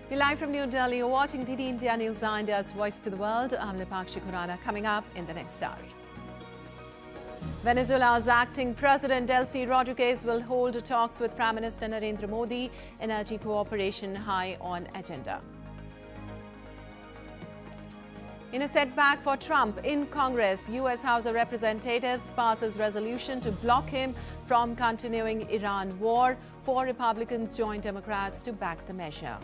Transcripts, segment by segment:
You're live from New Delhi. You're watching DD India News, India's Voice to the World. I'm Lipakshi Khurana. Coming up in the next hour. Venezuela's acting president Delcy Rodriguez will hold talks with Prime Minister Narendra Modi. Energy cooperation high on agenda. In a setback for Trump in Congress, U.S. House of Representatives passes resolution to block him from continuing Iran war. 4 Republicans join Democrats to back the measure.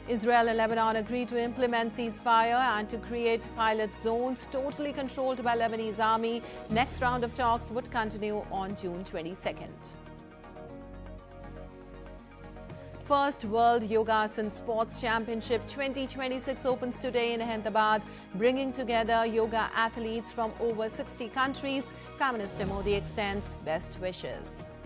Israel and Lebanon agree to implement ceasefire and to create pilot zones totally controlled by Lebanese army. Next round of talks would continue on June 22nd. First World Yogasana Sports Championship 2026 opens today in Ahmedabad, bringing together yoga athletes from over 60 countries. Prime Minister Modi extends best wishes.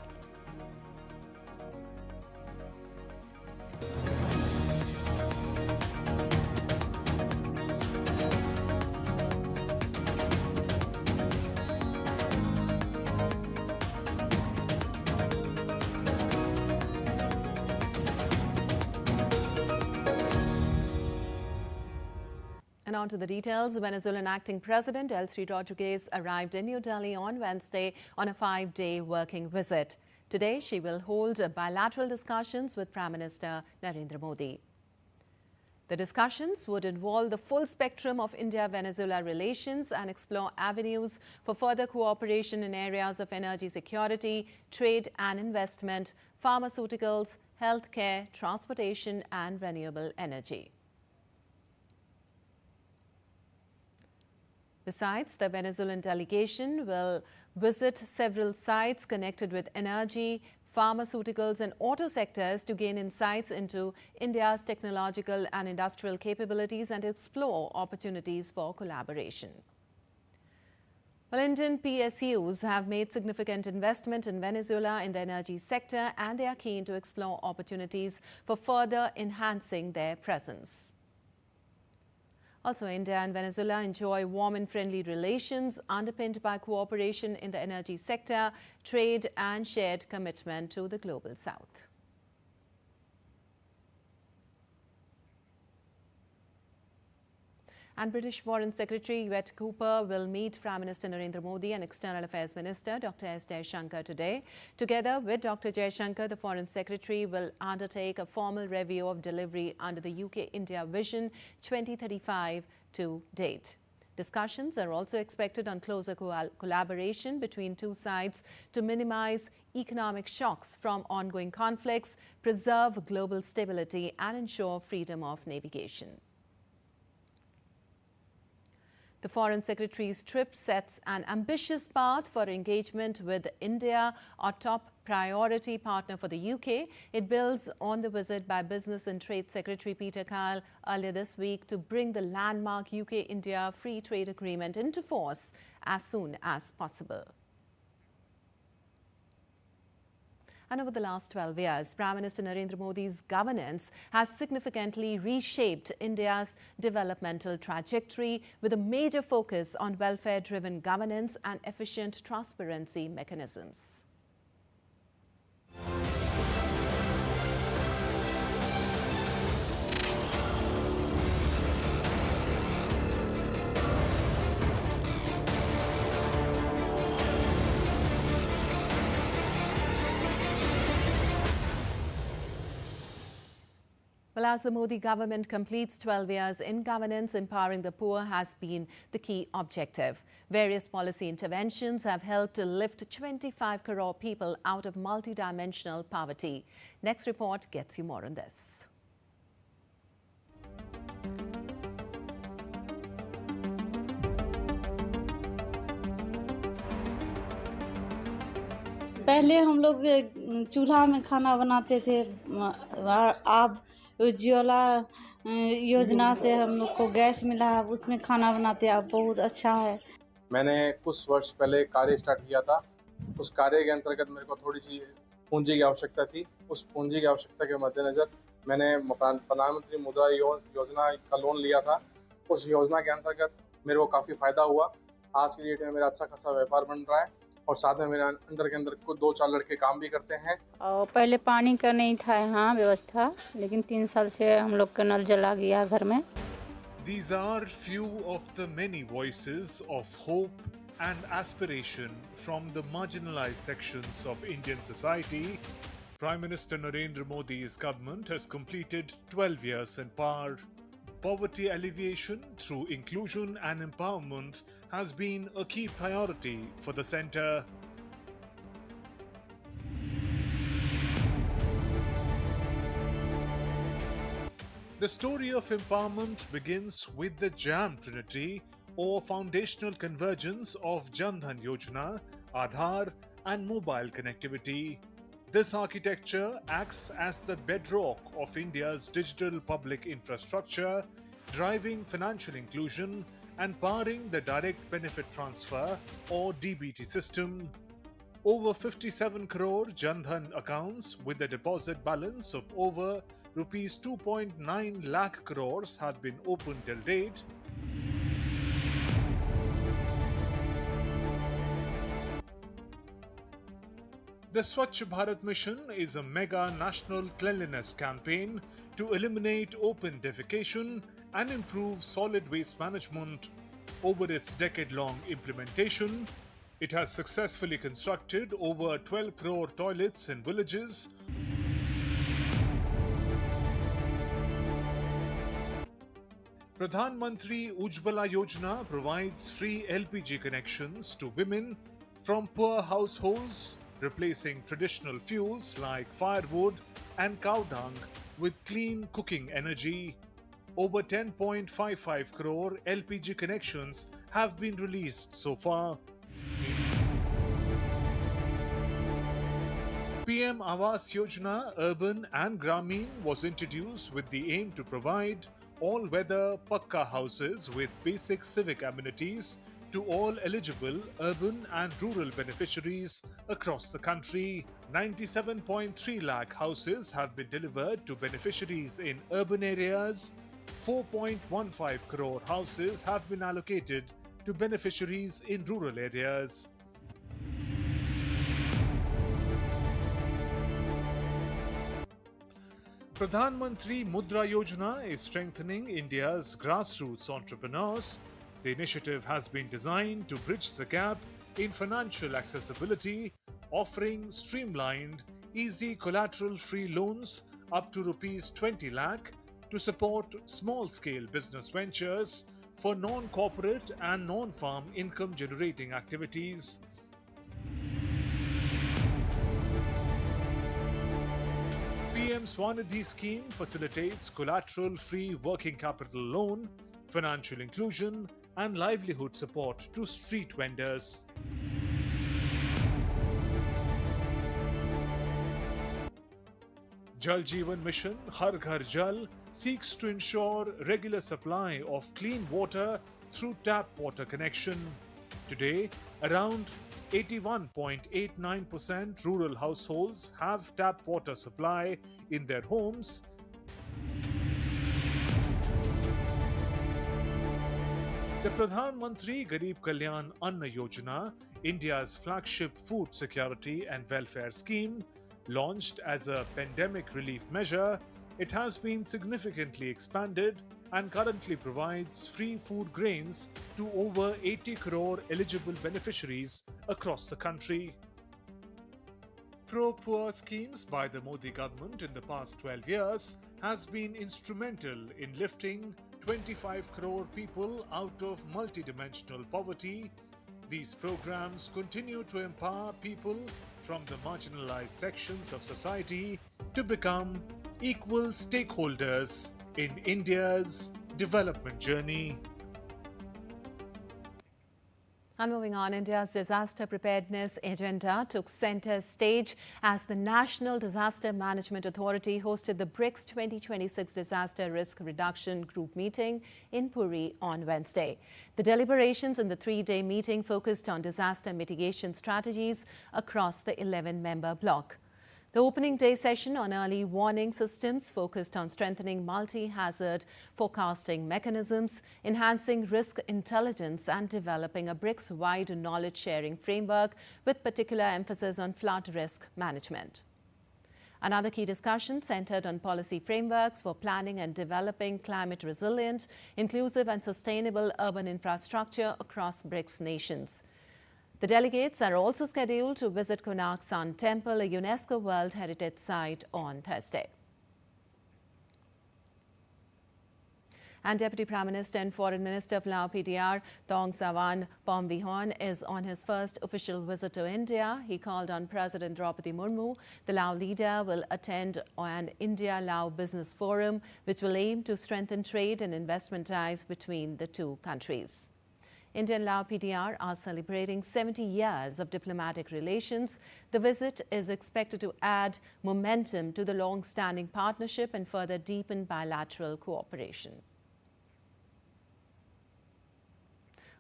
And on to the details. Venezuelan acting president Delcy Rodriguez arrived in New Delhi on Wednesday on a 5-day working visit. Today, she will hold bilateral discussions with Prime Minister Narendra Modi. The discussions would involve the full spectrum of India-Venezuela relations and explore avenues for further cooperation in areas of energy security, trade and investment, pharmaceuticals, healthcare, transportation and renewable energy. Besides, the Venezuelan delegation will visit several sites connected with energy, pharmaceuticals and auto sectors to gain insights into India's technological and industrial capabilities and explore opportunities for collaboration. Well, Indian PSUs have made significant investment in Venezuela in the energy sector, and they are keen to explore opportunities for further enhancing their presence. Also, India and Venezuela enjoy warm and friendly relations underpinned by cooperation in the energy sector, trade and shared commitment to the global south. And British Foreign Secretary Yvette Cooper will meet Prime Minister Narendra Modi and External Affairs Minister Dr. S. Jaishankar today. Together with Dr. Jaishankar, the Foreign Secretary will undertake a formal review of delivery under the UK-India Vision 2035 to date. Discussions are also expected on closer collaboration between two sides to minimize economic shocks from ongoing conflicts, preserve global stability and ensure freedom of navigation. The Foreign Secretary's trip sets an ambitious path for engagement with India, our top priority partner for the UK. It builds on the visit by Business and Trade Secretary Peter Kyle earlier this week to bring the landmark UK-India Free Trade Agreement into force as soon as possible. And over the last 12 years, Prime Minister Narendra Modi's governance has significantly reshaped India's developmental trajectory with a major focus on welfare-driven governance and efficient transparency mechanisms. Well, as the Modi government completes 12 years in governance, empowering the poor has been the key objective. Various policy interventions have helped to lift 25 crore people out of multidimensional poverty. Next report gets you more on this. पहले हम लोग चूल्हा में खाना बनाते थे, अब उज्ज्वला योजना से हम लोग को गैस मिला है, उसमें खाना बनाते हैं, अब बहुत अच्छा है। मैंने कुछ वर्ष पहले कार्य स्टार्ट किया था। उस कार्य के अंतर्गत मेरे को थोड़ी सी पूंजी की आवश्यकता थी। उस पूंजी की आवश्यकता के मद्देनजर मैंने प्रधानमंत्री मुद्रा योजना का लोन लिया था। उस योजना के अंतर्गत मेरे को काफ़ी फायदा हुआ। आज की डेट में मेरा अच्छा खासा व्यापार बन रहा है और साथ में मेरे अंडर के अंदर कुछ 2-4 लड़के काम भी करते हैं। और पहले पानी का नहीं था यहाँ व्यवस्था, लेकिन 3 साल से हम लोग का नल जला गया घर में। These are few of the many voices of hope and aspiration from the marginalized sections of Indian society. Prime Minister Narendra Modi's government has completed 12 years in power. Poverty alleviation through inclusion and empowerment has been a key priority for the centre. The story of empowerment begins with the JAM Trinity, or foundational convergence of Jan Dhan Yojana, Aadhaar and mobile connectivity. This architecture acts as the bedrock of India's digital public infrastructure, driving financial inclusion and powering the direct benefit transfer or DBT system. Over 57 crore Jan Dhan accounts with a deposit balance of over rupees 2.9 lakh crores have been opened till date. The Swachh Bharat Mission is a mega national cleanliness campaign to eliminate open defecation and improve solid waste management. Over its decade-long implementation, it has successfully constructed over 12 crore toilets in villages. Pradhan Mantri Ujjwala Yojana provides free LPG connections to women from poor households, replacing traditional fuels like firewood and cow dung with clean cooking energy. Over 10.55 crore LPG connections have been released so far. PM Awas Yojana Urban and Grameen was introduced with the aim to provide all-weather Pakka houses with basic civic amenities to all eligible urban and rural beneficiaries across the country. 97.3 lakh houses have been delivered to beneficiaries in urban areas. 4.15 crore houses have been allocated to beneficiaries in rural areas. Pradhan Mantri Mudra Yojana is strengthening India's grassroots entrepreneurs. The initiative has been designed to bridge the gap in financial accessibility, offering streamlined, easy collateral-free loans up to rupees 20 lakh to support small-scale business ventures for non-corporate and non-farm income-generating activities. PM Swanidhi scheme facilitates collateral-free working capital loan, financial inclusion and livelihood support to street vendors. Jal Jeevan Mission Har Ghar Jal seeks to ensure regular supply of clean water through tap water connection. Today, around 81.89% rural households have tap water supply in their homes. The Pradhan Mantri Garib Kalyan Anna Yojana, India's flagship food security and welfare scheme, launched as a pandemic relief measure, it has been significantly expanded and currently provides free food grains to over 80 crore eligible beneficiaries across the country. Pro-poor schemes by the Modi government in the past 12 years has been instrumental in lifting 25 crore people out of multidimensional poverty. These programs continue to empower people from the marginalized sections of society to become equal stakeholders in India's development journey. And moving on, India's disaster preparedness agenda took center stage as the National Disaster Management Authority hosted the BRICS 2026 Disaster Risk Reduction Group meeting in Puri on Wednesday. The deliberations in the three-day meeting focused on disaster mitigation strategies across the 11-member bloc. The opening day session on early warning systems focused on strengthening multi-hazard forecasting mechanisms, enhancing risk intelligence and developing a BRICS-wide knowledge-sharing framework with particular emphasis on flood risk management. Another key discussion centered on policy frameworks for planning and developing climate-resilient, inclusive and sustainable urban infrastructure across BRICS nations. The delegates are also scheduled to visit Konark Sun Temple, a UNESCO World Heritage Site, on Thursday. And Deputy Prime Minister and Foreign Minister of Lao PDR, Thong Savan Pomvihon, is on his first official visit to India. He called on President Draupadi Murmu. The Lao leader will attend an India-Lao Business Forum, which will aim to strengthen trade and investment ties between the two countries. India and Lao PDR are celebrating 70 years of diplomatic relations. The visit is expected to add momentum to the long-standing partnership and further deepen bilateral cooperation.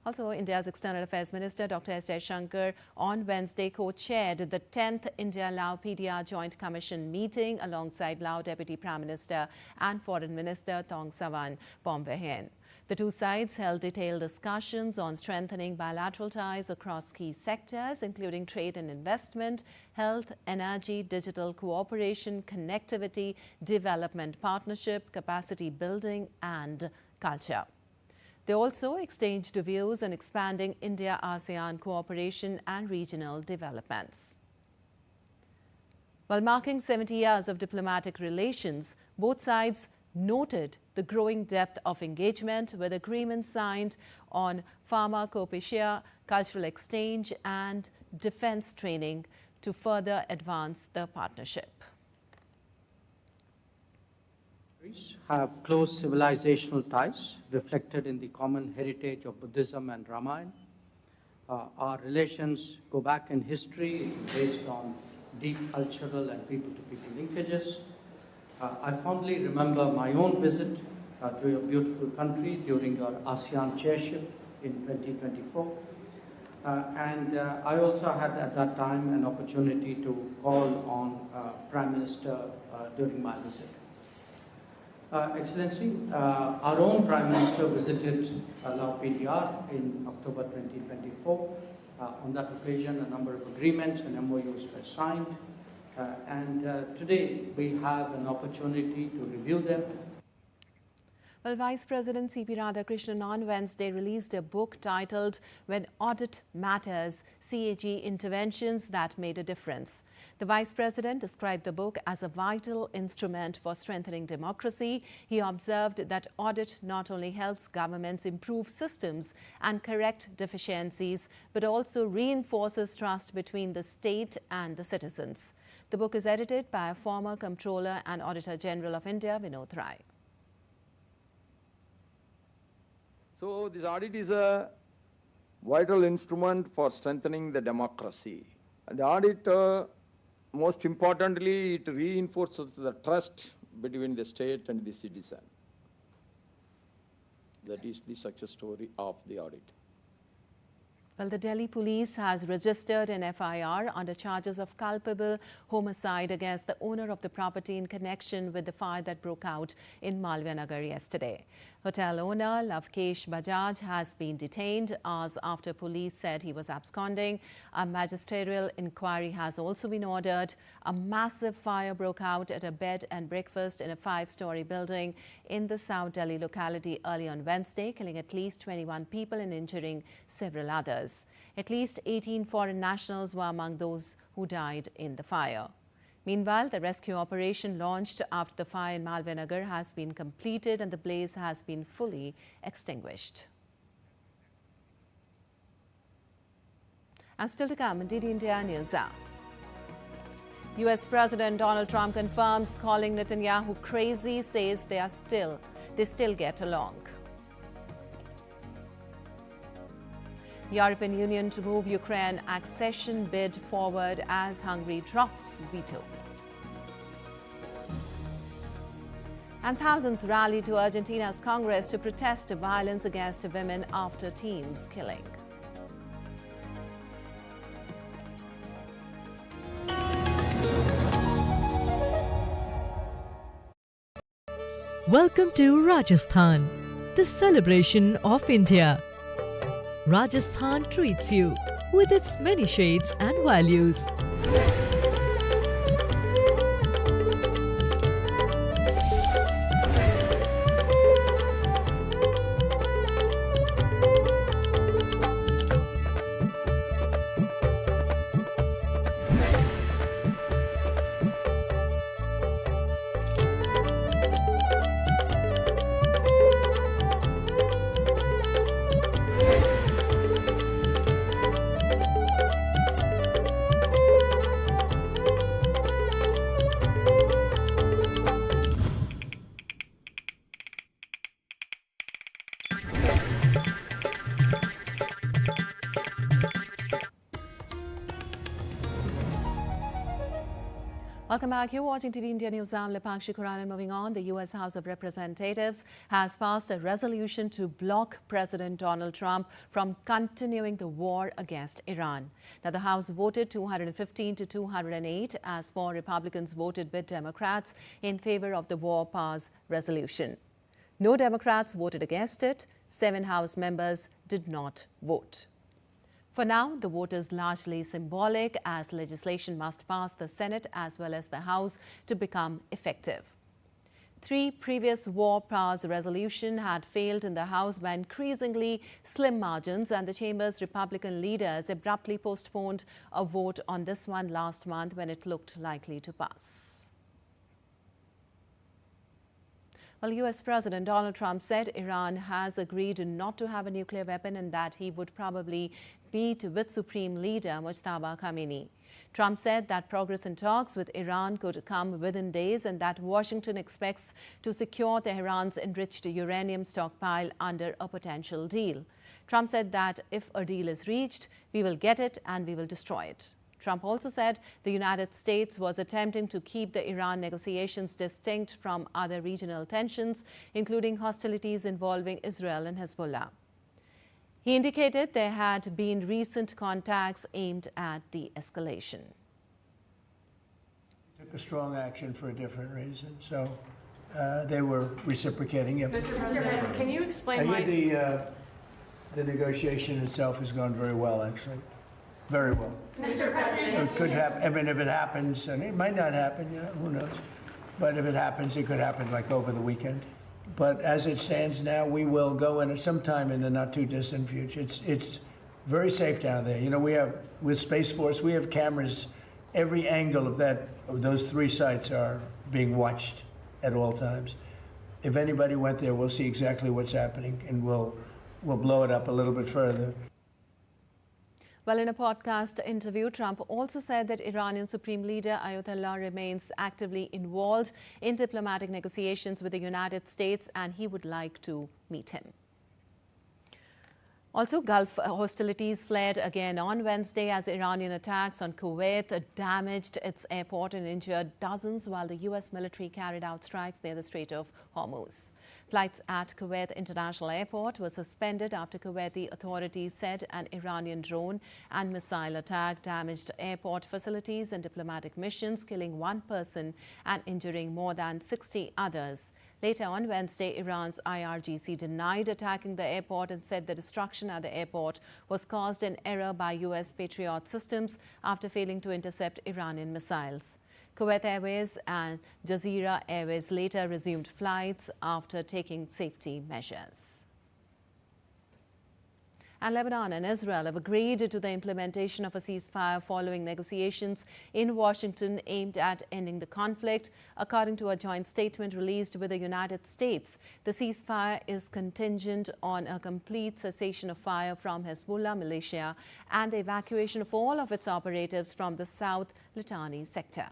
Also, India's External Affairs Minister Dr. S. Jaishankar on Wednesday co-chaired the 10th India-Lao PDR Joint Commission meeting alongside Lao Deputy Prime Minister and Foreign Minister Thong Savan Pomvihon. The two sides held detailed discussions on strengthening bilateral ties across key sectors, including trade and investment, health, energy, digital cooperation, connectivity, development partnership, capacity building, and culture. They also exchanged views on expanding India-ASEAN cooperation and regional developments. While marking 70 years of diplomatic relations, both sides noted the growing depth of engagement, with agreements signed on pharmacopoeia, cultural exchange and defense training to further advance the partnership. Have close civilizational ties reflected in the common heritage of Buddhism and Ramayana. Our relations go back in history based on deep cultural and people-to-people linkages. I fondly remember my own visit to your beautiful country during your ASEAN chairship in 2024. I also had at that time an opportunity to call on Prime Minister during my visit. Excellency, our own Prime Minister visited Lao PDR in October 2024. On that occasion, a number of agreements and MOUs were signed. Today we have an opportunity to review them. Well, Vice President C.P. Radhakrishnan on Wednesday released a book titled When Audit Matters, CAG Interventions That Made a Difference. The Vice President described the book as a vital instrument for strengthening democracy. He observed that audit not only helps governments improve systems and correct deficiencies, but also reinforces trust between the state and the citizens. The book is edited by a former Comptroller and Auditor General of India, Vinod Rai. So this audit is a vital instrument for strengthening the democracy. And the audit, most importantly, it reinforces the trust between the state and the citizen. That is the success story of the audit. Well, the Delhi police has registered an FIR under charges of culpable homicide against the owner of the property in connection with the fire that broke out in Malviya Nagar yesterday. Hotel owner Lavkesh Bajaj has been detained hours after police said he was absconding. A magisterial inquiry has also been ordered. A massive fire broke out at a bed and breakfast in a 5-story building in the South Delhi locality early on Wednesday, killing at least 21 people and injuring several others. At least 18 foreign nationals were among those who died in the fire. Meanwhile, the rescue operation launched after the fire in Malviya Nagar has been completed and the blaze has been fully extinguished. And still to come in DD India News Hour. US President Donald Trump confirms calling Netanyahu crazy, says they still get along. European Union to move Ukraine accession bid forward as Hungary drops veto. And thousands rallied to Argentina's Congress to protest violence against women after teens killing. Welcome to Rajasthan, the celebration of India. Rajasthan treats you with its many shades and values. Welcome back. You're watching TD India News. I'm Lipakshi Kuran, and moving on, the U.S. House of Representatives has passed a resolution to block President Donald Trump from continuing the war against Iran. Now, the House voted 215 to 208 as 4 Republicans voted with Democrats in favor of the war pause resolution. No Democrats voted against it. 7 House members did not vote. For now, the vote is largely symbolic, as legislation must pass the Senate as well as the House to become effective. 3 previous war pause resolutions had failed in the House by increasingly slim margins, and the chamber's Republican leaders abruptly postponed a vote on this one last month when it looked likely to pass. Well, U.S. President Donald Trump said Iran has agreed not to have a nuclear weapon and that he would probably meet with Supreme Leader Mujtaba Khamenei. Trump said that progress in talks with Iran could come within days and that Washington expects to secure Tehran's enriched uranium stockpile under a potential deal. Trump said that if a deal is reached, we will get it and we will destroy it. Trump also said the United States was attempting to keep the Iran negotiations distinct from other regional tensions, including hostilities involving Israel and Hezbollah. He indicated there had been recent contacts aimed at de-escalation. Took a strong action for a different reason, so they were reciprocating. Yep. Mr. President, can you explain why the negotiation itself has gone very well, actually. Very well. Mr. President, it could happen. I mean, if it happens, and it might not happen, you know, who knows? But if it happens, it could happen like over the weekend. But as it stands now, we will go in sometime in the not too distant future. It's very safe down there. You know, we have, with Space Force, we have cameras. Every angle of those 3 sites are being watched at all times. If anybody went there, we'll see exactly what's happening, and we'll blow it up a little bit further. Well, in a podcast interview, Trump also said that Iranian Supreme Leader Ayatollah remains actively involved in diplomatic negotiations with the United States and he would like to meet him. Also, Gulf hostilities flared again on Wednesday as Iranian attacks on Kuwait damaged its airport and injured dozens, while the U.S. military carried out strikes near the Strait of Hormuz. Flights at Kuwait International Airport were suspended after Kuwaiti authorities said an Iranian drone and missile attack damaged airport facilities and diplomatic missions, killing 1 person and injuring more than 60 others. Later on Wednesday, Iran's IRGC denied attacking the airport and said the destruction at the airport was caused in error by U.S. Patriot systems after failing to intercept Iranian missiles. Kuwait Airways and Jazeera Airways later resumed flights after taking safety measures. And Lebanon and Israel have agreed to the implementation of a ceasefire following negotiations in Washington aimed at ending the conflict. According to a joint statement released with the United States, the ceasefire is contingent on a complete cessation of fire from Hezbollah militia and the evacuation of all of its operatives from the South Litani sector.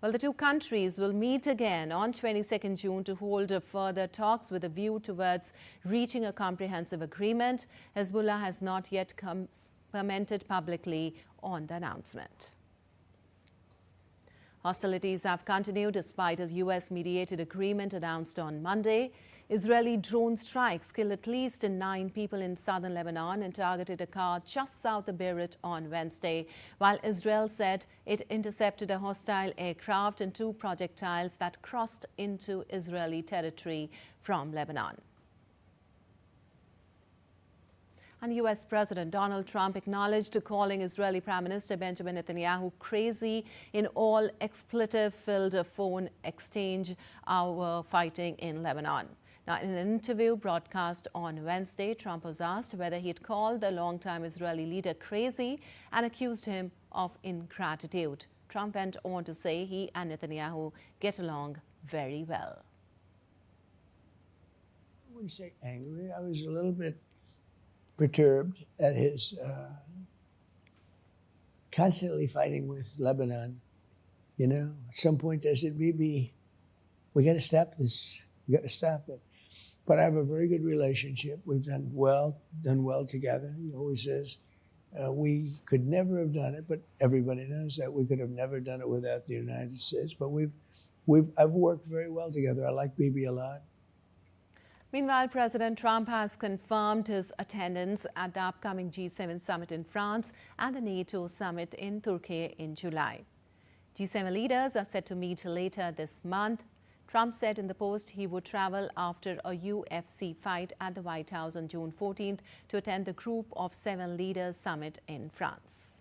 Well, the 2 countries will meet again on 22nd June to hold further talks with a view towards reaching a comprehensive agreement. Hezbollah has not yet commented publicly on the announcement. Hostilities have continued despite a U.S.-mediated agreement announced on Monday. Israeli drone strikes killed at least 9 people in southern Lebanon and targeted a car just south of Beirut on Wednesday, while Israel said it intercepted a hostile aircraft and 2 projectiles that crossed into Israeli territory from Lebanon. And U.S. President Donald Trump acknowledged calling Israeli Prime Minister Benjamin Netanyahu crazy in all expletive-filled phone exchange our fighting in Lebanon. Now, in an interview broadcast on Wednesday, Trump was asked whether he had called the longtime Israeli leader crazy and accused him of ingratitude. Trump went on to say he and Netanyahu get along very well. I wouldn't say angry. I was a little bit perturbed at his constantly fighting with Lebanon. You know, at some point I said, maybe we got to stop this. We got to stop it. But I have a very good relationship. We've done well together. He always says we could never have done it, but everybody knows that we could have never done it without the United States. But I've worked very well together. I like Bibi a lot. Meanwhile, President Trump has confirmed his attendance at the upcoming G7 summit in France and the NATO summit in Turkey in July. G7 leaders are set to meet later this month. Trump said in the post he would travel after a UFC fight at the White House on June 14th to attend the Group of 7 Leaders summit in France.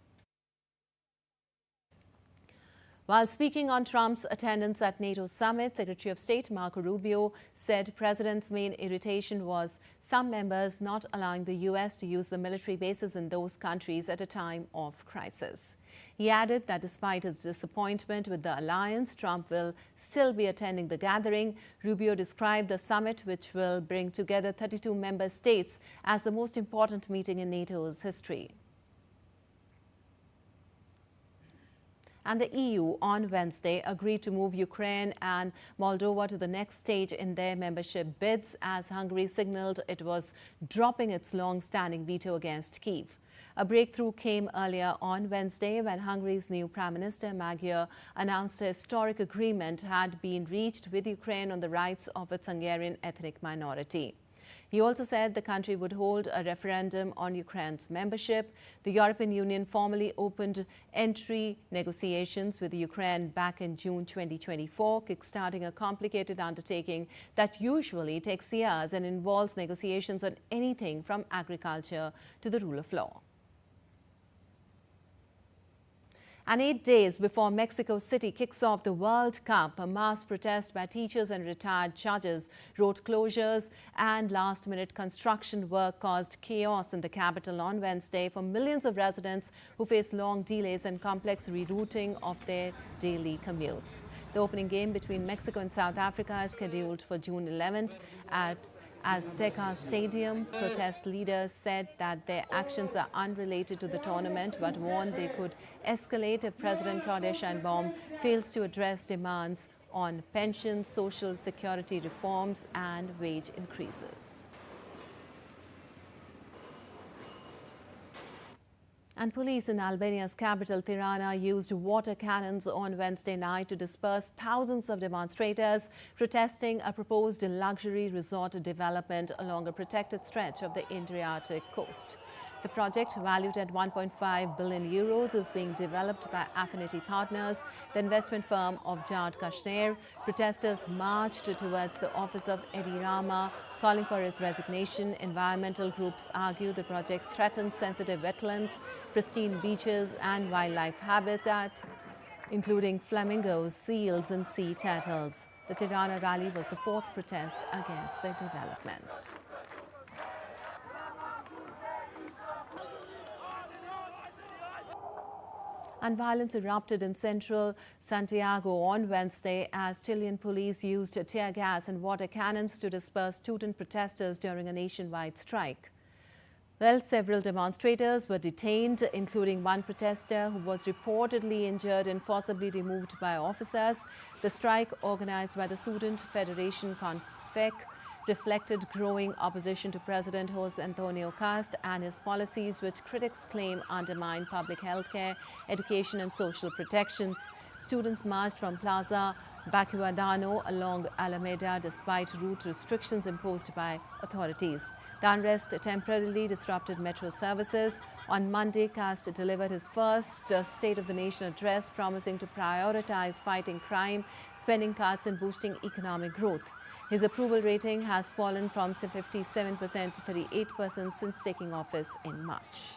While speaking on Trump's attendance at NATO summit, Secretary of State Marco Rubio said the president's main irritation was some members not allowing the U.S. to use the military bases in those countries at a time of crisis. He added that despite his disappointment with the alliance, Trump will still be attending the gathering. Rubio described the summit, which will bring together 32 member states, as the most important meeting in NATO's history. And the EU on Wednesday agreed to move Ukraine and Moldova to the next stage in their membership bids as Hungary signaled it was dropping its long-standing veto against Kyiv. A breakthrough came earlier on Wednesday when Hungary's new Prime Minister Magyar announced a historic agreement had been reached with Ukraine on the rights of its Hungarian ethnic minority. He also said the country would hold a referendum on Ukraine's membership. The European Union formally opened entry negotiations with Ukraine back in June 2024, kickstarting a complicated undertaking that usually takes years and involves negotiations on anything from agriculture to the rule of law. And 8 days before Mexico City kicks off the World Cup, a mass protest by teachers and retired judges, road closures and last-minute construction work caused chaos in the capital on Wednesday for millions of residents who face long delays and complex rerouting of their daily commutes. The opening game between Mexico and South Africa is scheduled for June 11th at Azteca Stadium. Protest leaders said that their actions are unrelated to the tournament but warned they could escalate if President Claudia Sheinbaum fails to address demands on pensions, social security reforms and wage increases. And police in Albania's capital, Tirana, used water cannons on Wednesday night to disperse thousands of demonstrators protesting a proposed luxury resort development along a protected stretch of the Adriatic coast. The project, valued at 1.5 billion euros, is being developed by Affinity Partners, the investment firm of Jad Kashner. Protesters marched towards the office of Edi Rama, calling for his resignation. Environmental groups argue the project threatens sensitive wetlands, pristine beaches and wildlife habitat, including flamingos, seals and sea turtles. The Tirana rally was the 4th protest against the development. And violence erupted in central Santiago on Wednesday as Chilean police used tear gas and water cannons to disperse student protesters during a nationwide strike. Well, several demonstrators were detained, including one protester who was reportedly injured and forcibly removed by officers. The strike, organized by the Student Federation CONFEC, reflected growing opposition to President Jose Antonio Cast and his policies, which critics claim undermine public health care, education and social protections. Students marched from Plaza Baquedano along Alameda despite route restrictions imposed by authorities. The unrest temporarily disrupted metro services. On Monday, Cast delivered his first State of the Nation address, promising to prioritize fighting crime, spending cuts and boosting economic growth. His approval rating has fallen from 57% to 38% since taking office in March.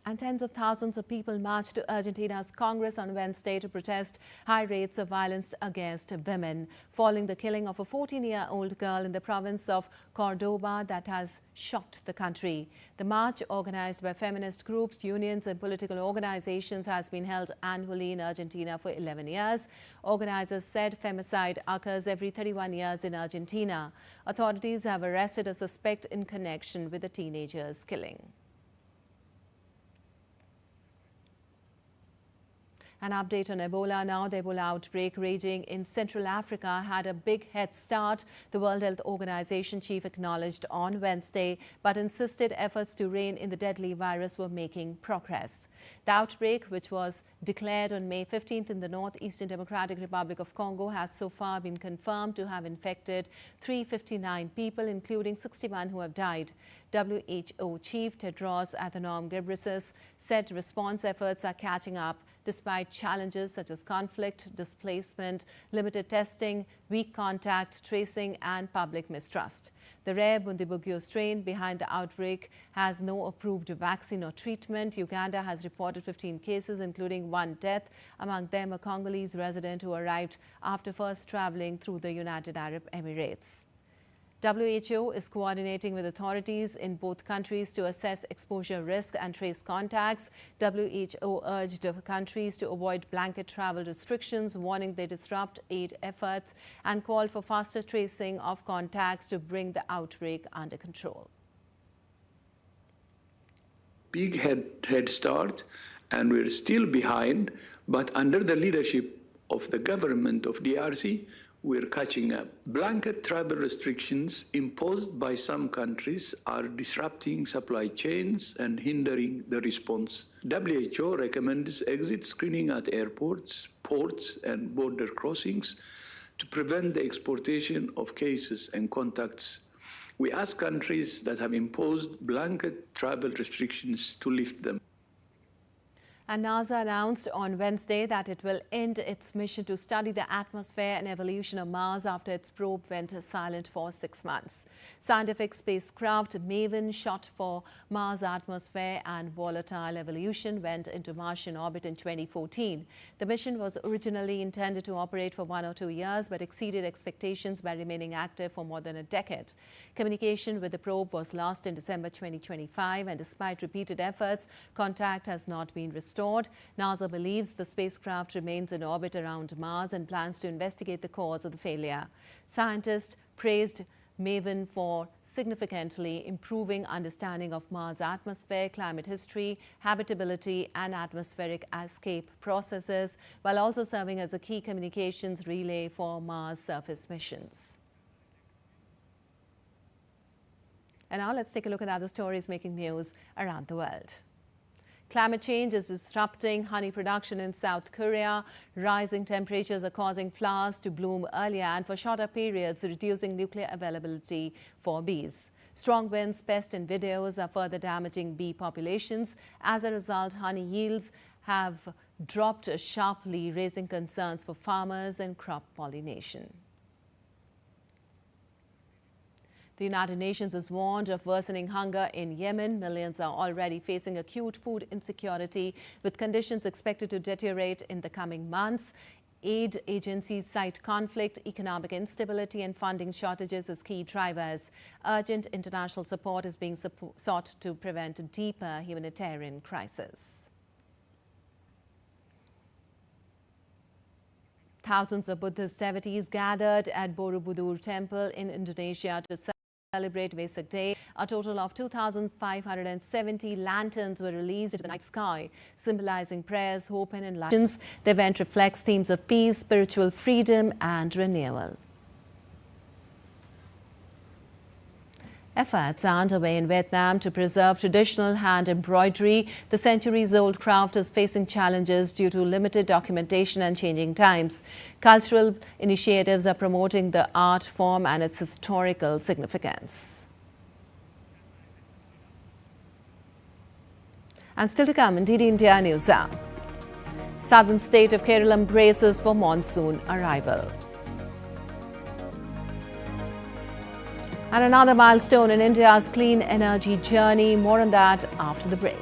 And tens of thousands of people marched to Argentina's Congress on Wednesday to protest high rates of violence against women, following the killing of a 14-year-old girl in the province of Cordoba that has shocked the country. The march, organized by feminist groups, unions and political organizations, has been held annually in Argentina for 11 years. Organizers said femicide occurs every 31 years in Argentina. Authorities have arrested a suspect in connection with the teenager's killing. An update on Ebola now. The Ebola outbreak raging in Central Africa had a big head start, the World Health Organization chief acknowledged on Wednesday, but insisted efforts to rein in the deadly virus were making progress. The outbreak, which was declared on May 15th in the Northeastern Democratic Republic of Congo, has so far been confirmed to have infected 359 people, including 61 who have died. WHO Chief Tedros Adhanom Ghebreyesus said response efforts are catching up despite challenges such as conflict, displacement, limited testing, weak contact tracing and public mistrust. The rare Bundibugyo strain behind the outbreak has no approved vaccine or treatment. Uganda has reported 15 cases, including one death, among them a Congolese resident who arrived after first traveling through the United Arab Emirates. WHO is coordinating with authorities in both countries to assess exposure risk and trace contacts. WHO urged countries to avoid blanket travel restrictions, warning they disrupt aid efforts, and called for faster tracing of contacts to bring the outbreak under control. Big head start, and we're still behind, but under the leadership of the government of DRC, we're catching up. Blanket travel restrictions imposed by some countries are disrupting supply chains and hindering the response. WHO recommends exit screening at airports, ports, and border crossings to prevent the exportation of cases and contacts. We ask countries that have imposed blanket travel restrictions to lift them. And NASA announced on Wednesday that it will end its mission to study the atmosphere and evolution of Mars after its probe went silent for 6 months. Scientific spacecraft MAVEN, shot for Mars atmosphere and volatile evolution, went into Martian orbit in 2014. The mission was originally intended to operate for 1 or 2 years, but exceeded expectations by remaining active for more than a decade. Communication with the probe was lost in December 2025, and despite repeated efforts, contact has not been restored. NASA believes the spacecraft remains in orbit around Mars and plans to investigate the cause of the failure. Scientists praised MAVEN for significantly improving understanding of Mars' atmosphere, climate history, habitability and atmospheric escape processes, while also serving as a key communications relay for Mars surface missions. And now let's take a look at other stories making news around the world. Climate change is disrupting honey production in South Korea. Rising temperatures are causing flowers to bloom earlier and for shorter periods, reducing nuclear availability for bees. Strong winds, pests and videos are further damaging bee populations. As a result, honey yields have dropped sharply, raising concerns for farmers and crop pollination. The United Nations has warned of worsening hunger in Yemen. Millions are already facing acute food insecurity, with conditions expected to deteriorate in the coming months. Aid agencies cite conflict, economic instability and funding shortages as key drivers. Urgent international support is being sought to prevent a deeper humanitarian crisis. Thousands of Buddhist devotees gathered at Borobudur Temple in Indonesia to celebrate Vesak Day. A total of 2,570 lanterns were released into the night sky, symbolizing prayers, hope and enlightenment. The event reflects themes of peace, spiritual freedom and renewal. Efforts are underway in Vietnam to preserve traditional hand embroidery. The centuries-old craft is facing challenges due to limited documentation and changing times. Cultural initiatives are promoting the art form and its historical significance. And still to come in DD India News Hour. Southern state of Kerala braces for monsoon arrival. And another milestone in India's clean energy journey. More on that after the break.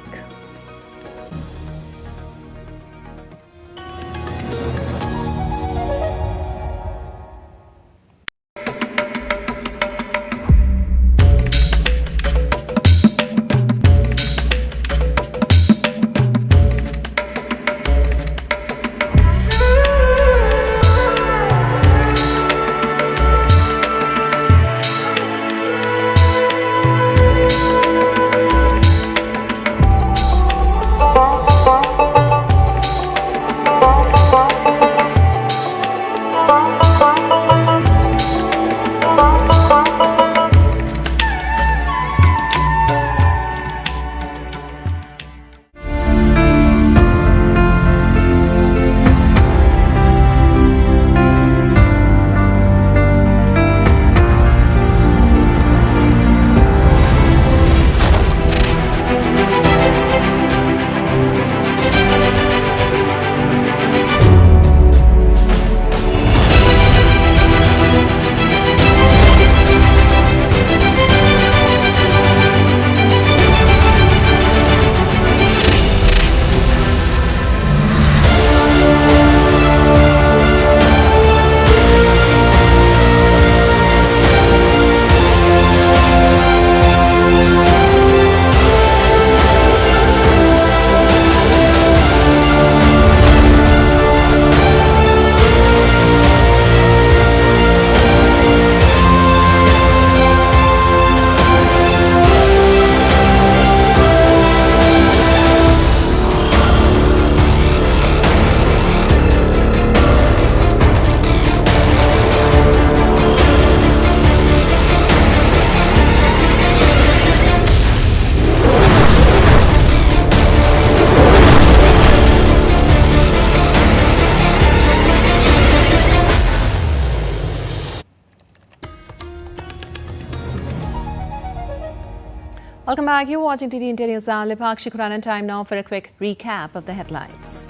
Welcome back. You're watching TD India News Hour. Lipakshi Quran, and time now for a quick recap of the headlines.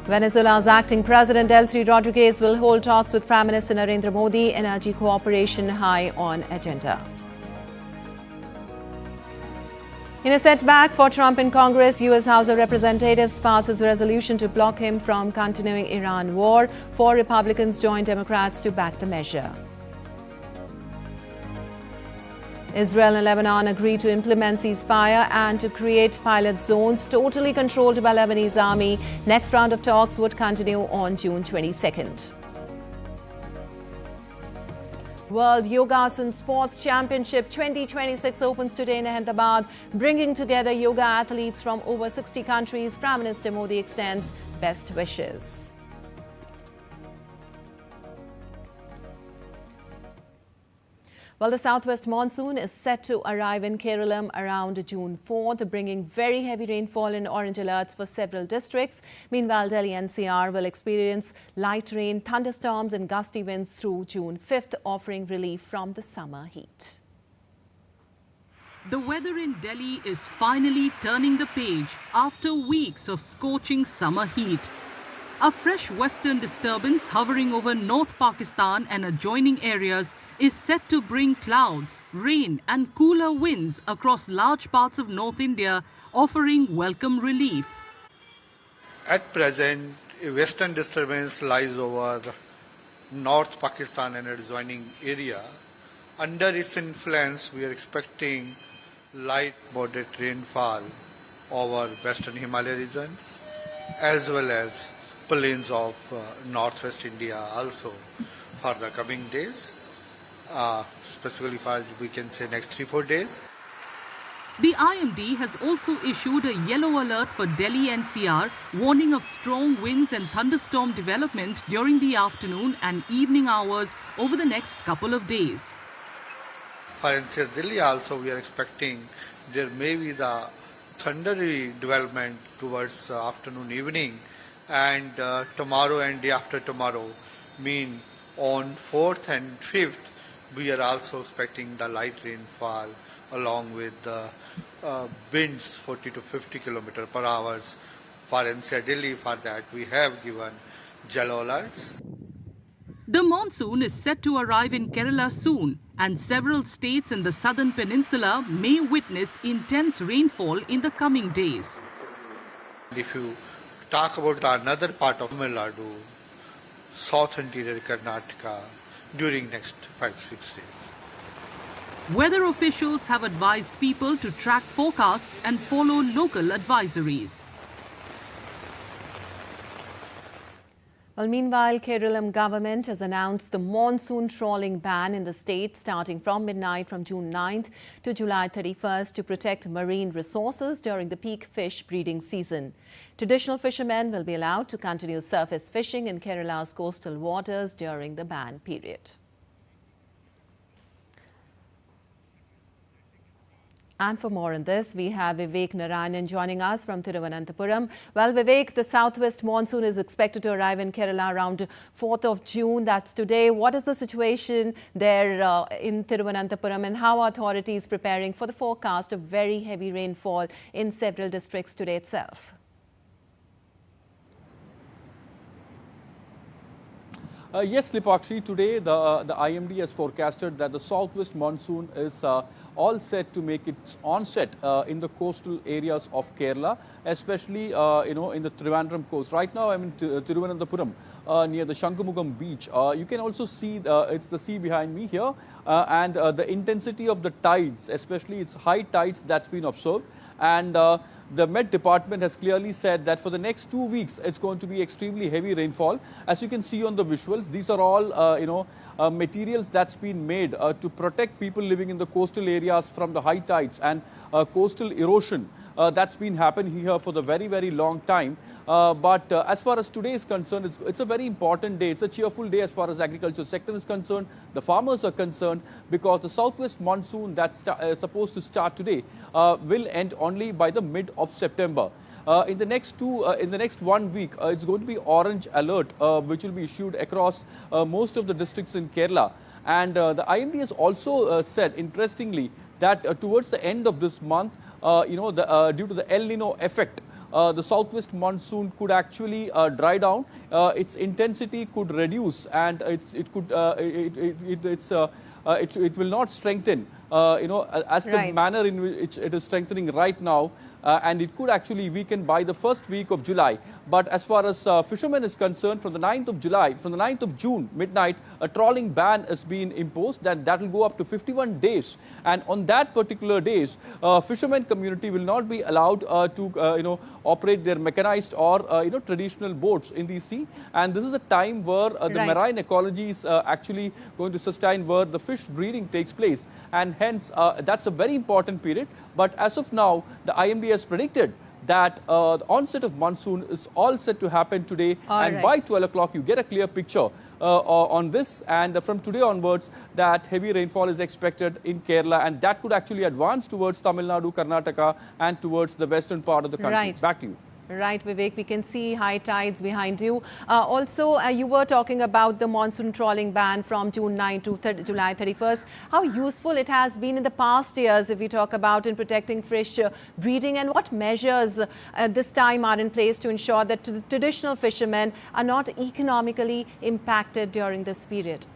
Venezuela's acting president Delcy Rodriguez will hold talks with Prime Minister Narendra Modi. Energy cooperation high on agenda. In a setback for Trump in Congress, U.S. House of Representatives passes a resolution to block him from continuing Iran war. 4 Republicans join Democrats to back the measure. Israel and Lebanon agree to implement ceasefire and to create pilot zones totally controlled by Lebanese army. Next round of talks would continue on June 22nd. World Yogasana Sports Championship 2026 opens today in Ahmedabad, bringing together yoga athletes from over 60 countries. Prime Minister Modi extends best wishes. Well, the southwest monsoon is set to arrive in Kerala around June 4th, bringing very heavy rainfall and orange alerts for several districts. Meanwhile, Delhi NCR will experience light rain, thunderstorms and gusty winds through June 5th, offering relief from the summer heat. The weather in Delhi is finally turning the page after weeks of scorching summer heat. A fresh western disturbance hovering over North Pakistan and adjoining areas is set to bring clouds, rain and cooler winds across large parts of North India, offering welcome relief. At present, a western disturbance lies over North Pakistan and adjoining area. Under its influence, we are expecting light moderate rainfall over western Himalaya regions as well as plains of northwest India also for the coming days, specifically for we can say next 3-4 days. The IMD has also issued a yellow alert for Delhi NCR, warning of strong winds and thunderstorm development during the afternoon and evening hours over the next couple of days. For NCR Delhi also we are expecting there may be the thundery development towards afternoon, evening, and tomorrow and day after tomorrow, mean on 4th and 5th, we are also expecting the light rainfall along with the winds 40 to 50 km per hour. For NCR Delhi, for that we have given yellow alerts. The monsoon is set to arrive in Kerala soon, and several states in the southern peninsula may witness intense rainfall in the coming days. If you talk about another part of Tamil Nadu, south interior Karnataka, during next 5-6 days. Weather officials have advised people to track forecasts and follow local advisories. Well, meanwhile, Keralam government has announced the monsoon trawling ban in the state starting from midnight from June 9th to July 31st to protect marine resources during the peak fish breeding season. Traditional fishermen will be allowed to continue surface fishing in Kerala's coastal waters during the ban period. And for more on this, we have Vivek Narayanan joining us from Thiruvananthapuram. Well, Vivek, the southwest monsoon is expected to arrive in Kerala around 4th of June. That's today. What is the situation there in Thiruvananthapuram, and how are authorities preparing for the forecast of very heavy rainfall in several districts today itself? Yes, Lipakshi, today the IMD has forecasted that the southwest monsoon is all set to make its onset in the coastal areas of Kerala, especially in the Trivandrum coast. Right now I'm in Thiruvananthapuram near the Shankumugam beach. You can also see it's the sea behind me here, and the intensity of the tides, especially its high tides, that's been observed. And the Met Department has clearly said that for the next 2 weeks, it's going to be extremely heavy rainfall. As you can see on the visuals, these are all, materials that's been made to protect people living in the coastal areas from the high tides and coastal erosion. That's been happening here for the very, very long time. But as far as today is concerned, it's a very important day. It's a cheerful day as far as agriculture sector is concerned. The farmers are concerned because the southwest monsoon that's supposed to start today will end only by the mid of September. In the next 1 week, it's going to be orange alert, which will be issued across most of the districts in Kerala. And the IMD has also said, interestingly, that towards the end of this month, due to the El Nino effect, the southwest monsoon could actually dry down. Its intensity could reduce, and it will not strengthen. As the manner in which it is strengthening right now. And it could actually weaken by the first week of July. But as far as fishermen is concerned, from the 9th of June, midnight, a trawling ban has been imposed. That will go up to 51 days. And on that particular days, fishermen community will not be allowed to, operate their mechanized or, traditional boats in the sea. And this is a time where the marine ecology is actually going to sustain, where the fish breeding takes place. And hence, that's a very important period. But as of now, the IMD has predicted that the onset of monsoon is all set to happen today. By 12 o'clock, you get a clear picture on this. And from today onwards, that heavy rainfall is expected in Kerala. And that could actually advance towards Tamil Nadu, Karnataka, and towards the western part of the country. Back to you. Right, Vivek, we can see high tides behind you. Also, you were talking about the monsoon trawling ban from June 9 to July 31st. How useful it has been in the past years, if we talk about in protecting fish breeding, and what measures this time are in place to ensure that traditional fishermen are not economically impacted during this period?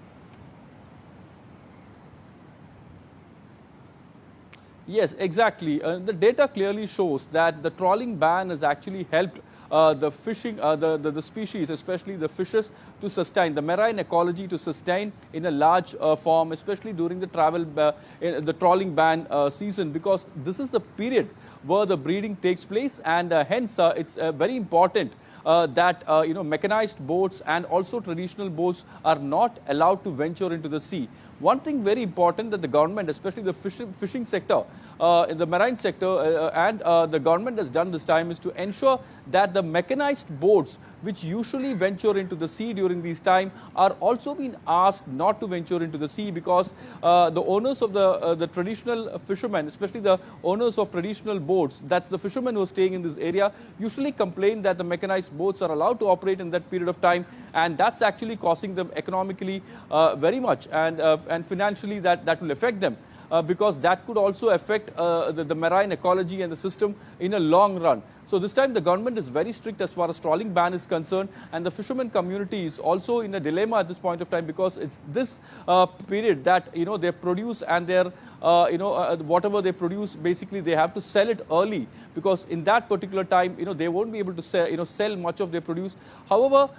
Yes, exactly. The data clearly shows that the trawling ban has actually helped the fishing, the species, especially the fishes, to sustain, the marine ecology to sustain in a large form, especially during the the trawling ban season, because this is the period where the breeding takes place, and hence it's very important that mechanized boats and also traditional boats are not allowed to venture into the sea. One thing very important that the government, especially the fishing sector, in the marine sector and the government has done this time is to ensure that the mechanized boats which usually venture into the sea during this time are also being asked not to venture into the sea, because the owners of the traditional fishermen, especially the owners of traditional boats, that's the fishermen who are staying in this area, usually complain that the mechanized boats are allowed to operate in that period of time, and that's actually costing them economically very much, and financially that will affect them. Because that could also affect the marine ecology and the system in a long run. So this time the government is very strict as far as trawling ban is concerned, and the fishermen community is also in a dilemma at this point of time, because it's this period that they produce and their whatever they produce, basically they have to sell it early, because in that particular time they won't be able to sell much of their produce. However,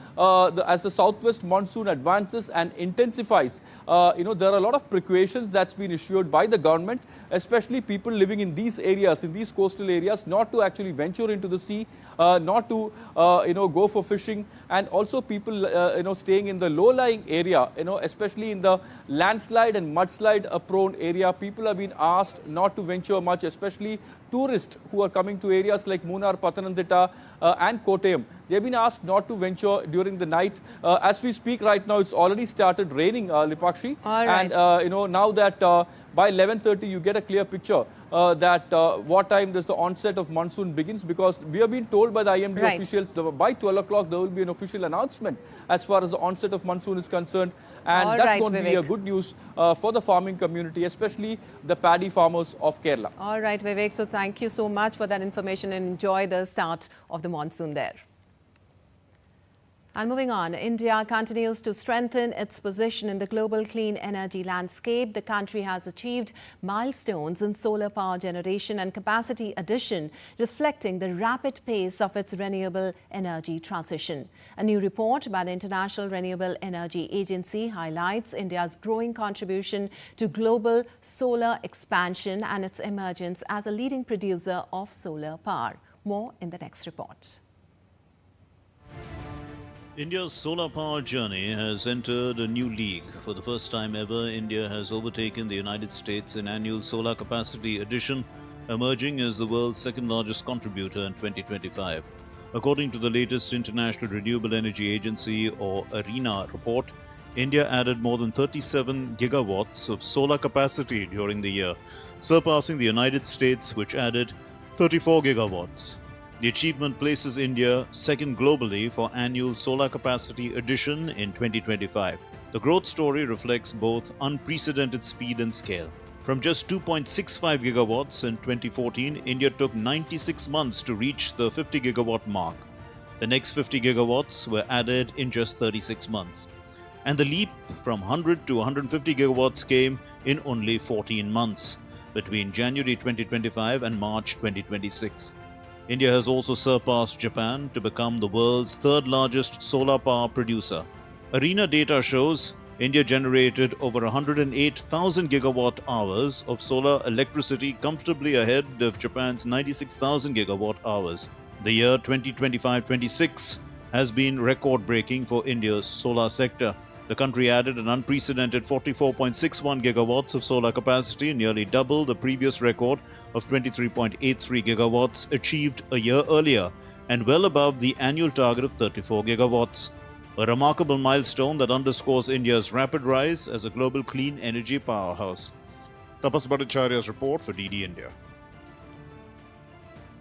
as the southwest monsoon advances and intensifies, there are a lot of precautions that's been issued by the government, especially people living in these areas, in these coastal areas, not to actually venture into the sea, not to go for fishing, and also people staying in the low-lying area, especially in the landslide and mudslide prone area. People have been asked not to venture much, especially tourists who are coming to areas like Munnar, Pathanamthitta and Kottayam. They have been asked not to venture during the night. As we speak right now, it's already started raining, Lipakshi. All right. And now that by 11:30 you get a clear picture that what time does the onset of monsoon begins, because we have been told by the IMD officials that by 12 o'clock there will be an official announcement as far as the onset of monsoon is concerned, and that's going to be a good news for the farming community, especially the paddy farmers of Kerala. All right, Vivek, so thank you so much for that information, and enjoy the start of the monsoon there. And moving on, India continues to strengthen its position in the global clean energy landscape. The country has achieved milestones in solar power generation and capacity addition, reflecting the rapid pace of its renewable energy transition. A new report by the International Renewable Energy Agency highlights India's growing contribution to global solar expansion and its emergence as a leading producer of solar power. More in the next report. India's solar power journey has entered a new league. For the first time ever, India has overtaken the United States in annual solar capacity addition, emerging as the world's second largest contributor in 2025. According to the latest International Renewable Energy Agency or ARENA report, India added more than 37 gigawatts of solar capacity during the year, surpassing the United States, which added 34 gigawatts. The achievement places India second globally for annual solar capacity addition in 2025. The growth story reflects both unprecedented speed and scale. From just 2.65 gigawatts in 2014, India took 96 months to reach the 50 gigawatt mark. The next 50 gigawatts were added in just 36 months. And the leap from 100 to 150 gigawatts came in only 14 months, between January 2025 and March 2026. India has also surpassed Japan to become the world's third largest solar power producer. ARENA data shows India generated over 108,000 gigawatt hours of solar electricity, comfortably ahead of Japan's 96,000 gigawatt hours. The year 2025-26 has been record-breaking for India's solar sector. The country added an unprecedented 44.61 gigawatts of solar capacity, nearly double the previous record of 23.83 gigawatts achieved a year earlier, and well above the annual target of 34 gigawatts. A remarkable milestone that underscores India's rapid rise as a global clean energy powerhouse. Tapas Bhattacharya's report for DD India.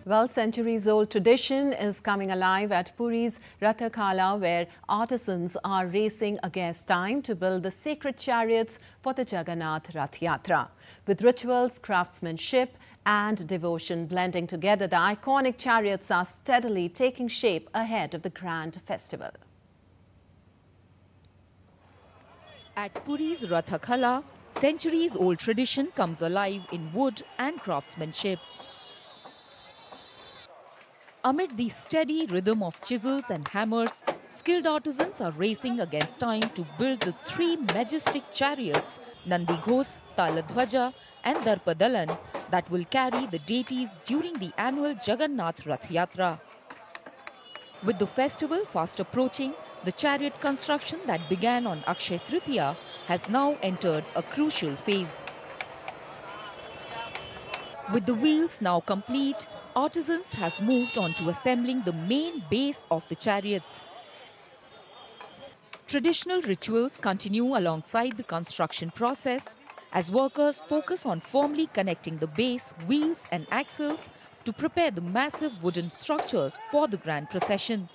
Well, centuries-old tradition is coming alive at Puri's Rathakala, where artisans are racing against time to build the sacred chariots for the Jagannath Rath Yatra. With rituals, craftsmanship and devotion blending together, the iconic chariots are steadily taking shape ahead of the grand festival. At Puri's Rathakala, centuries-old tradition comes alive in wood and craftsmanship. Amid the steady rhythm of chisels and hammers, skilled artisans are racing against time to build the three majestic chariots, Nandighos, Taladhwaja and Darpadalan, that will carry the deities during the annual Jagannath Rath Yatra. With the festival fast approaching, the chariot construction that began on Akshay Tritiya has now entered a crucial phase. With the wheels now complete, artisans have moved on to assembling the main base of the chariots. Traditional rituals continue alongside the construction process as workers focus on firmly connecting the base, wheels and axles to prepare the massive wooden structures for the grand procession.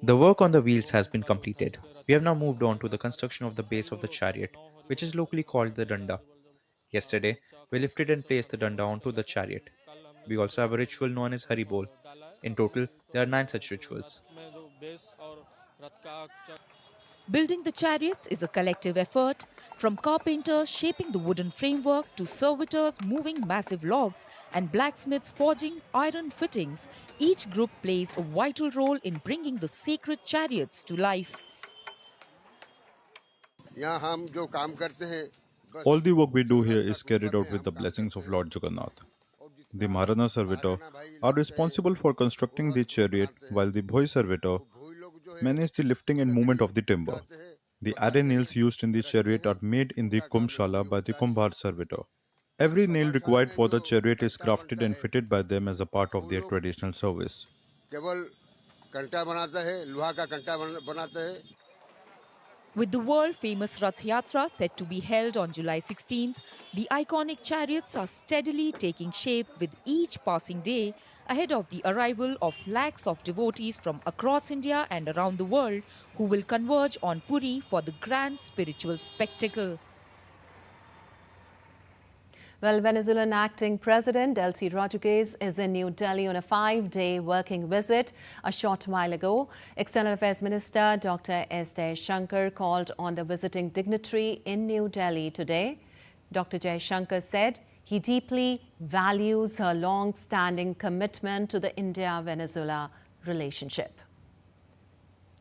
The work on the wheels has been completed. We have now moved on to the construction of the base of the chariot, which is locally called the danda. Yesterday, we lifted and placed the danda onto the chariot. We also have a ritual known as Haribol. In total, there are 9 such rituals. Building the chariots is a collective effort, from carpenters shaping the wooden framework to servitors moving massive logs and blacksmiths forging iron fittings. Each group plays a vital role in bringing the sacred chariots to life. All the work we do here is carried out with the blessings of Lord Jagannath. The Maharana servitor are responsible for constructing the chariot, while the Bhoi servitor manage the lifting and movement of the timber. The array nails used in the chariot are made in the Kumbshala by the Kumbhar servitor. Every nail required for the chariot is crafted and fitted by them as a part of their traditional service. With the world-famous Rath Yatra set to be held on July 16th, the iconic chariots are steadily taking shape with each passing day ahead of the arrival of lakhs of devotees from across India and around the world who will converge on Puri for the grand spiritual spectacle. Well, Venezuelan acting president Delcy Rodriguez is in New Delhi on a 5-day working visit. A short while ago, External Affairs Minister Dr. S. Jaishankar called on the visiting dignitary in New Delhi today. Dr. Jaishankar said he deeply values her long-standing commitment to the India-Venezuela relationship.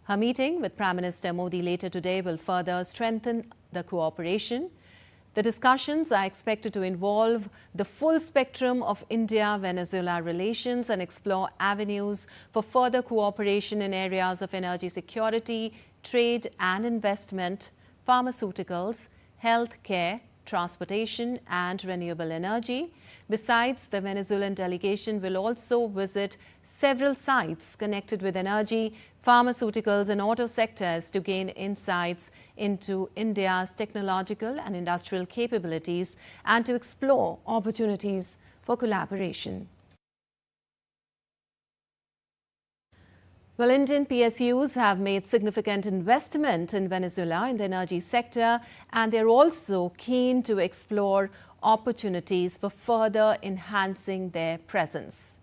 Her meeting with Prime Minister Modi later today will further strengthen the cooperation. The discussions are expected to involve the full spectrum of India-Venezuela relations and explore avenues for further cooperation in areas of energy security, trade and investment, pharmaceuticals, health care, transportation and renewable energy. Besides, the Venezuelan delegation will also visit several sites connected with energy, pharmaceuticals and auto sectors to gain insights into India's technological and industrial capabilities and to explore opportunities for collaboration. Well, Indian PSUs have made significant investment in Venezuela in the energy sector, and they're also keen to explore opportunities for further enhancing their presence.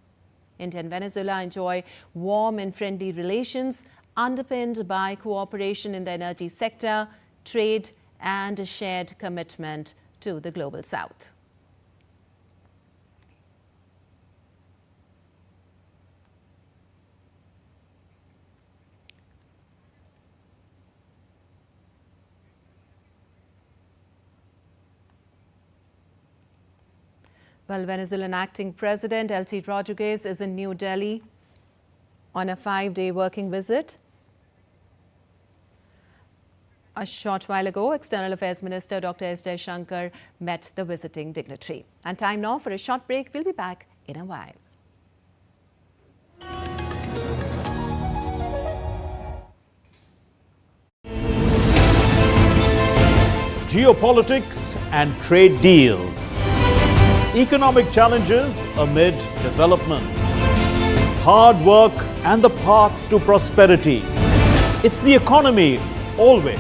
India and Venezuela enjoy warm and friendly relations underpinned by cooperation in the energy sector, trade and a shared commitment to the global south. Well, Venezuelan acting president Delcy Rodriguez is in New Delhi on a 5-day working visit. A short while ago, External Affairs Minister Dr. S. Jaishankar met the visiting dignitary. And time now for a short break. We'll be back in a while. Geopolitics and trade deals. Economic challenges amid development. Hard work and the path to prosperity. It's the economy, always.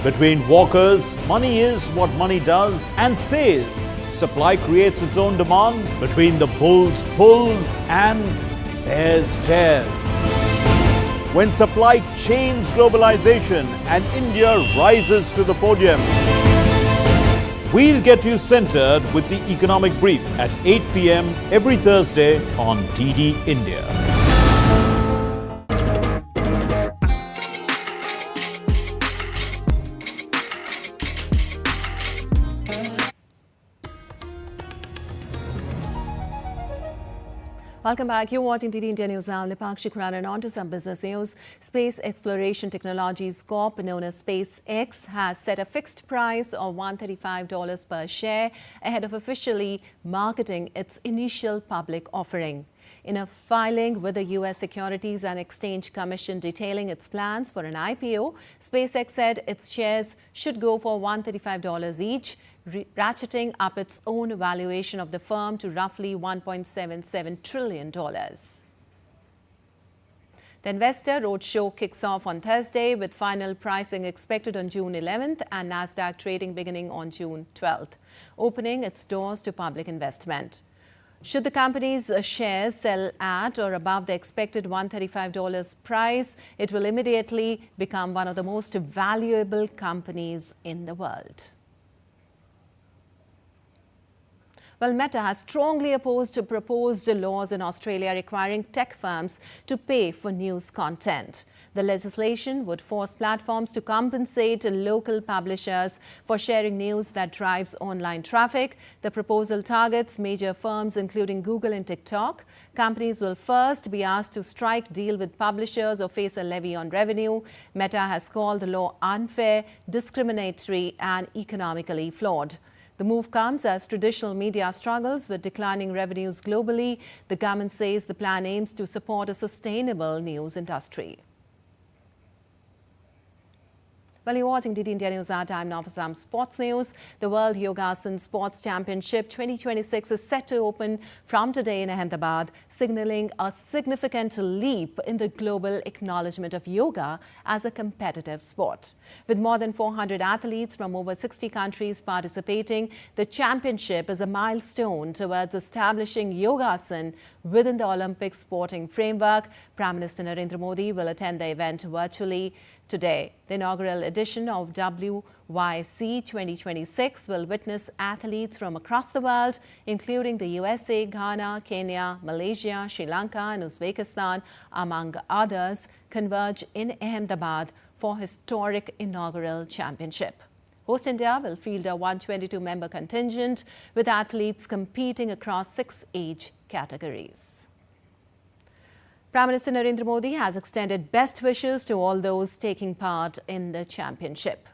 Between walkers, money is what money does and says. Supply creates its own demand. Between the bulls pulls and bears tears. When supply chains globalization and India rises to the podium. We'll get you centered with the Economic Brief at 8 p.m. every Thursday on DD India. Welcome back. You're watching DD India News. I'm Lipakshi Khurana, and on to some business news. Space Exploration Technologies Corp, known as SpaceX, has set a fixed price of $135 per share ahead of officially marketing its initial public offering. In a filing with the U.S. Securities and Exchange Commission detailing its plans for an IPO, SpaceX said its shares should go for $135 each, ratcheting up its own valuation of the firm to roughly $1.77 trillion. The investor roadshow kicks off on Thursday, with final pricing expected on June 11th and Nasdaq trading beginning on June 12th, opening its doors to public investment. Should the company's shares sell at or above the expected $135 price, it will immediately become one of the most valuable companies in the world. Well, Meta has strongly opposed proposed laws in Australia requiring tech firms to pay for news content. The legislation would force platforms to compensate local publishers for sharing news that drives online traffic. The proposal targets major firms including Google and TikTok. Companies will first be asked to strike deal with publishers or face a levy on revenue. Meta has called the law unfair, discriminatory and economically flawed. The move comes as traditional media struggles with declining revenues globally. The government says the plan aims to support a sustainable news industry. Well, you're watching DD India News. Our time now for some sports news. The World Yogasana Sports Championship 2026 is set to open from today in Ahmedabad, signaling a significant leap in the global acknowledgement of yoga as a competitive sport. With more than 400 athletes from over 60 countries participating, the championship is a milestone towards establishing Yogasana within the Olympic sporting framework. Prime Minister Narendra Modi will attend the event virtually today. The inaugural edition of WYC 2026 will witness athletes from across the world, including the USA, Ghana, Kenya, Malaysia, Sri Lanka and Uzbekistan, among others, converge in Ahmedabad for historic inaugural championship. Host India will field a 122-member contingent with athletes competing across 6 age categories. Prime Minister Narendra Modi has extended best wishes to all those taking part in the championship.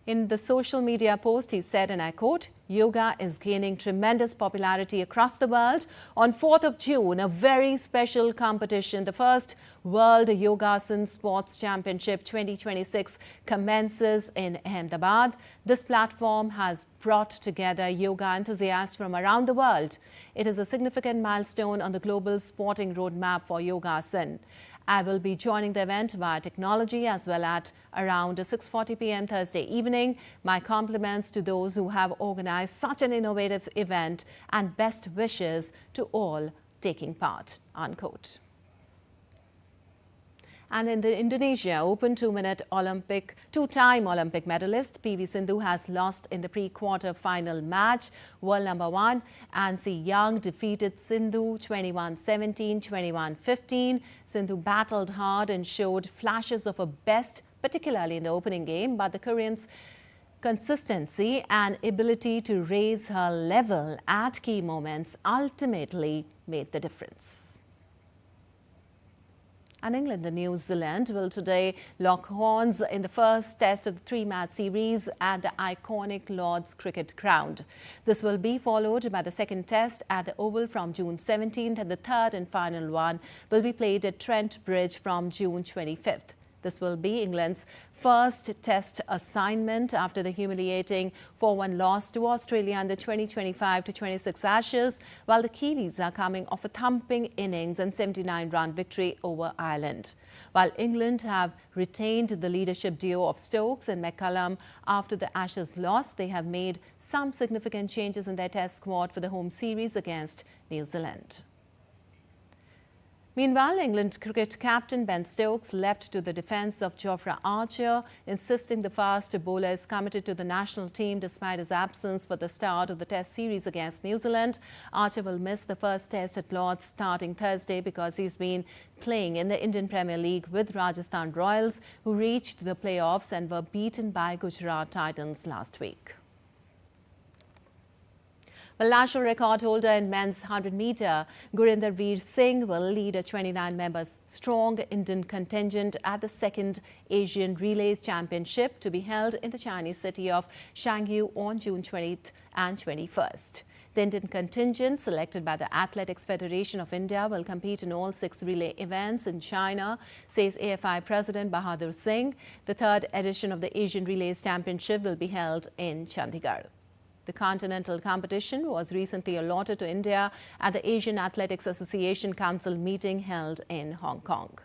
In the social media post, he said, and I quote, "Yoga is gaining tremendous popularity across the world. On 4th of June, a very special competition, the first World Yogasana Sports Championship 2026 commences in Ahmedabad. This platform has brought together yoga enthusiasts from around the world. It is a significant milestone on the global sporting roadmap for Yogasana. I will be joining the event via technology as well at around 6:40 p.m. Thursday evening. My compliments to those who have organized such an innovative event and best wishes to all taking part," unquote. And in the Indonesia Open, two-time Olympic medalist PV Sindhu has lost in the pre-quarter final match. World number 1 Ansi Young defeated Sindhu 21-17, 21-15. Sindhu battled hard and showed flashes of her best, particularly in the opening game, but the Korean's consistency and ability to raise her level at key moments ultimately made the difference. And England and New Zealand will today lock horns in the first test of the 3-match series at the iconic Lord's Cricket Ground. This will be followed by the second test at the Oval from June 17th, and the third and final one will be played at Trent Bridge from June 25th. This will be England's first test assignment after the humiliating 4-1 loss to Australia in the 2025-26 Ashes, while the Kiwis are coming off a thumping innings and 79-run victory over Ireland. While England have retained the leadership duo of Stokes and McCullum after the Ashes loss, they have made some significant changes in their test squad for the home series against New Zealand. Meanwhile, England cricket captain Ben Stokes leapt to the defence of Jofra Archer, insisting the fast bowler is committed to the national team despite his absence for the start of the Test series against New Zealand. Archer will miss the first Test at Lord's starting Thursday because he's been playing in the Indian Premier League with Rajasthan Royals, who reached the playoffs and were beaten by Gujarat Titans last week. Well, national record holder in men's 100-meter Gurinder Veer Singh will lead a 29-member strong Indian contingent at the second Asian Relays Championship to be held in the Chinese city of Shangyu on June 20th and 21st. The Indian contingent, selected by the Athletics Federation of India, will compete in all 6 relay events in China, says AFI President Bahadur Singh. The third edition of the Asian Relays Championship will be held in Chandigarh. The continental competition was recently allotted to India at the Asian Athletics Association Council meeting held in Hong Kong.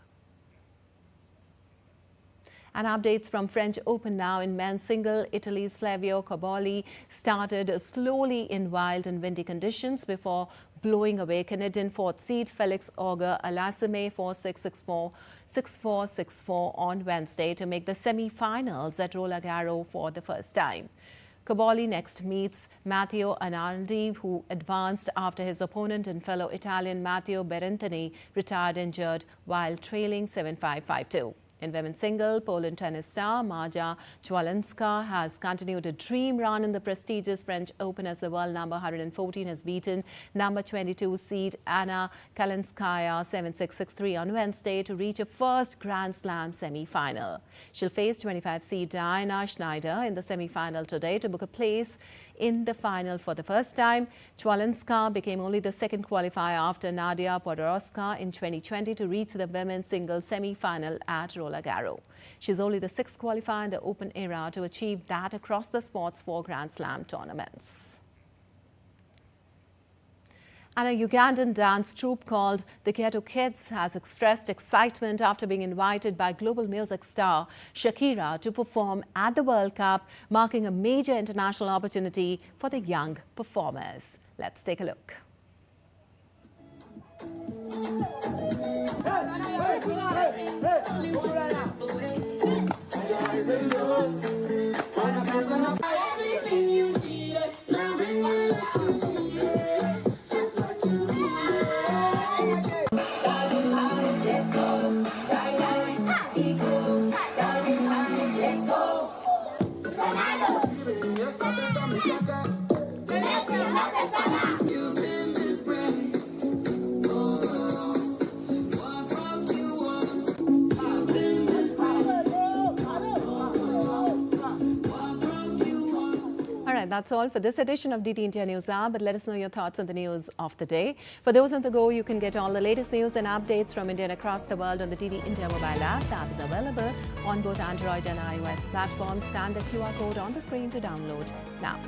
And updates from French Open now in men's single. Italy's Flavio Cobolli started slowly in wild and windy conditions before blowing away Canadian 4th seed Felix Auger-Aliassime 4-6, 6-4, 6-4 on Wednesday to make the semi-finals at Roland Garros for the first time. Cobolli next meets Matteo Arnaldi, who advanced after his opponent and fellow Italian Matteo Berrettini retired injured while trailing 7-5, 5-2. In women's single, Poland tennis star Marja Chwalinska has continued a dream run in the prestigious French Open as the world number 114 has beaten number 22 seed Anna Kalinskaya 7-6, 6-3 on Wednesday to reach a first Grand Slam semi-final. She'll face 25 seed Diana Schneider in the semi-final today to book a place in the final for the first time. Chwalinska became only the second qualifier after Nadia Podoroska in 2020 to reach the women's singles semi-final at Roland Garros. She's only the 6th qualifier in the Open era to achieve that across the sport's 4 Grand Slam tournaments. And a Ugandan dance troupe called the Ghetto Kids has expressed excitement after being invited by global music star Shakira to perform at the World Cup, marking a major international opportunity for the young performers. Let's take a look. That's all for this edition of DT India News Hour, but let us know your thoughts on the news of the day. For those on the go, you can get all the latest news and updates from India and across the world on the DT India mobile app. The app is available on both Android and iOS platforms. Scan the QR code on the screen to download now.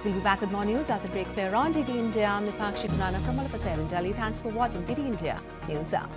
We'll be back with more news as it breaks here on DT India. I'm Nipakshi Kunana from all of us here in Delhi. Thanks for watching DT India News Hour.